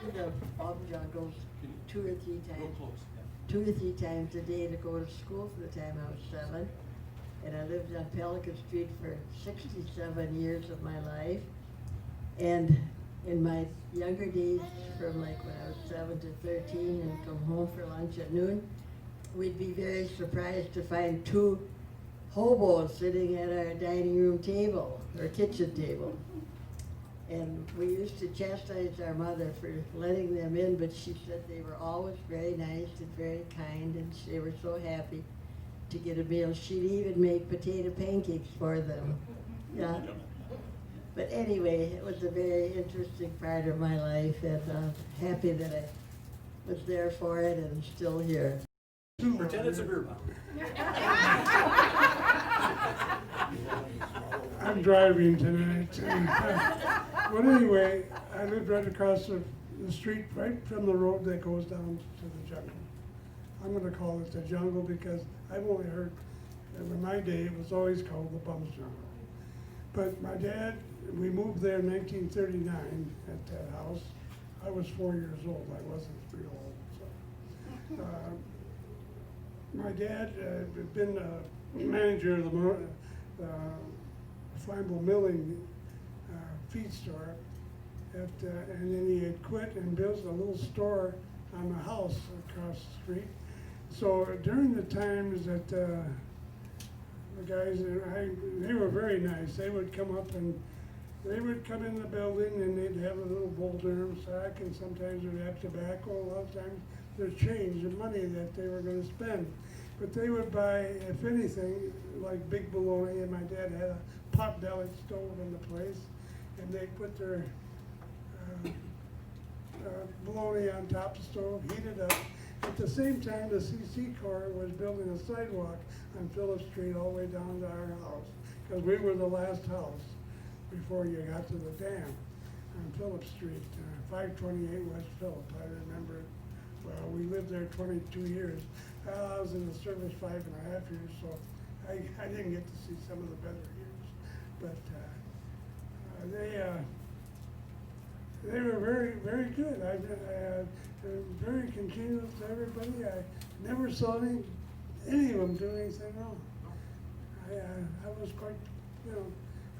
to the bum jungles 2 or 3 times a day to go to school from the time I was 7. And I lived on Pelican Street for 67 years of my life. And in my younger days, from like when I was 7 to 13 and come home for lunch at noon, we'd be very surprised to find 2 hobos sitting at our dining room table or kitchen table. And we used to chastise our mother for letting them in, but she said they were always very nice and very kind, and they were so happy to get a meal. She'd even make potato pancakes for them. Yeah. But anyway, it was a very interesting part of my life, and happy that I was there for it and still here. Pretend it's a beer bottle. I'm driving tonight. But anyway, I lived right across the street, right from the road that goes down to the jungle. I'm going to call it the jungle because I've only heard, in my day, it was always called the Bums Jungle. But my dad, we moved there in 1939 at that house. I was 4 years old. I wasn't real old. So. My dad had been manager of the Flammable Milling feed store, and then he had quit and built a little store on the house across the street. So during the times that the guys, they were very nice. They would come up and they would come in the building and they'd have a little boulder sack, and sometimes they'd have tobacco. A lot of times there's change and money that they were going to spend. But they would buy, if anything, like big bologna, and my dad had a pot-bellied stove in the place, and they put their bologna on top of the stove, heat it up. At the same time, the CC Corps was building a sidewalk on Phillips Street all the way down to our house, because we were the last house before you got to the dam on Phillips Street, 528 West Phillip. I remember it. Well, we lived there 22 years. I was in the service 5.5 years, so I didn't get to see some of the better years. But they were very, very good. I very congenial to everybody. I never saw any of them do anything wrong. I was quite,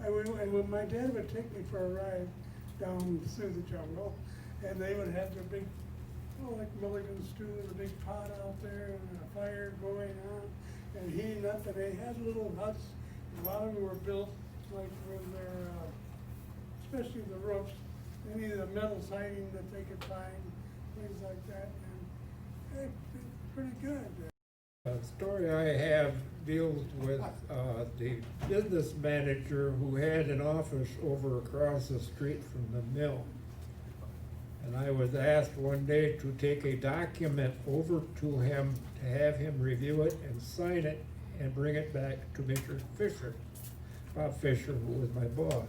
and when my dad would take me for a ride down through the jungle, and they would have their big, like Milligan stew, the big pot out there, and a fire going on, and heating up, and they had little huts. A lot of them were built like with their, especially the roofs, any of the metal siding that they could find, things like that, and it's pretty good. The story I have deals with the business manager who had an office over across the street from the mill. And I was asked one day to take a document over to him to have him review it and sign it and bring it back to Mr. Fisher, Bob Fisher, who was my boss.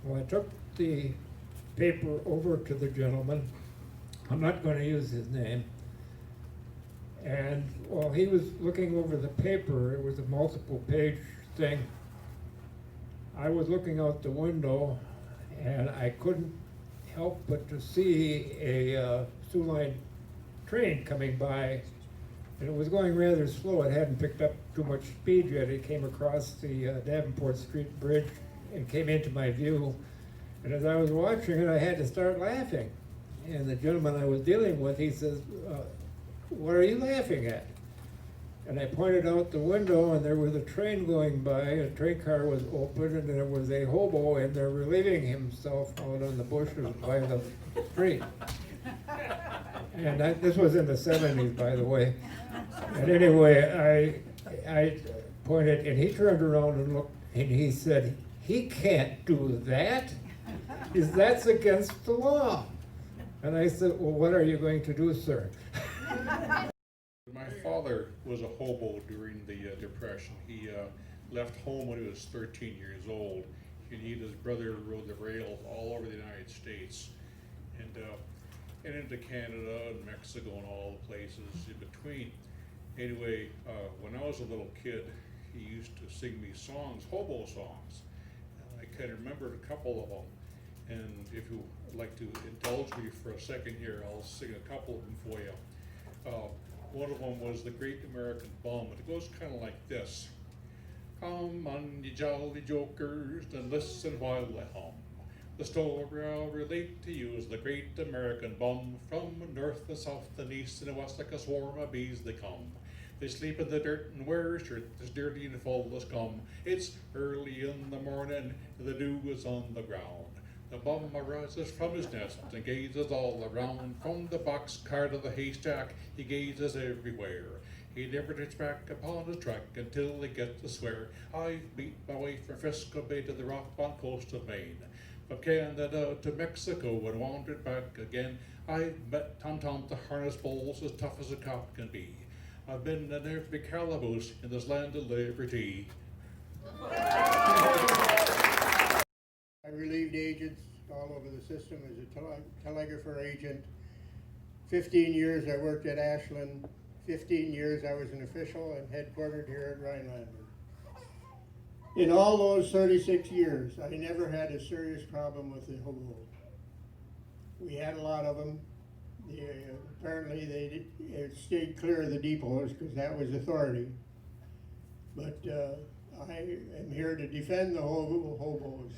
Well, I took the paper over to the gentleman. I'm not going to use his name. And while he was looking over the paper, it was a multiple page thing. I was looking out the window and I couldn't help but to see a Sioux Line train coming by, and it was going rather slow. It hadn't picked up too much speed yet. It came across the Davenport Street Bridge and came into my view. And as I was watching it, I had to start laughing. And the gentleman I was dealing with, he says, "What are you laughing at?" And I pointed out the window, and there was a train going by. A train car was open, and there was a hobo in there relieving himself out on the bushes by the street. And this was in the 70s, by the way. And anyway, I pointed, and he turned around and looked, and he said, "He can't do that. That's against the law." And I said, "Well, what are you going to do, sir?" My father was a hobo during the Depression. He left home when he was 13 years old, and he and his brother rode the rails all over the United States, and into Canada and Mexico and all the places in between. Anyway, when I was a little kid, he used to sing me songs, hobo songs. And I can remember a couple of them. And if you would like to indulge me for a second here, I'll sing a couple of them for you. One of them was The Great American Bum, and it goes kind of like this. Come on, ye jolly jokers, and listen while I hum. The story I'll relate to you is the great American bum. From north and south and east and west, like a swarm of bees they come. They sleep in the dirt and wear a shirt that's dirty and full of scum. It's early in the morning, and the dew is on the ground. The bum arises from his nest and gazes all around. From the boxcar to the haystack, he gazes everywhere. He never turns back upon his track until he gets to swear. I've beat my way from Frisco Bay to the rock-bound coast of Maine. From Canada to Mexico and wandered back again. I've met Tom Tom the harness bulls as tough as a cop can be. I've been in every calaboose in this land of liberty. I relieved agents all over the system as a telegrapher agent. 15 years I worked at Ashland. 15 years I was an official and headquartered here at Rhinelander. In all those 36 years, I never had a serious problem with the hobo. We had a lot of them. Apparently they stayed clear of the depots because that was authority. But I am here to defend the hobos.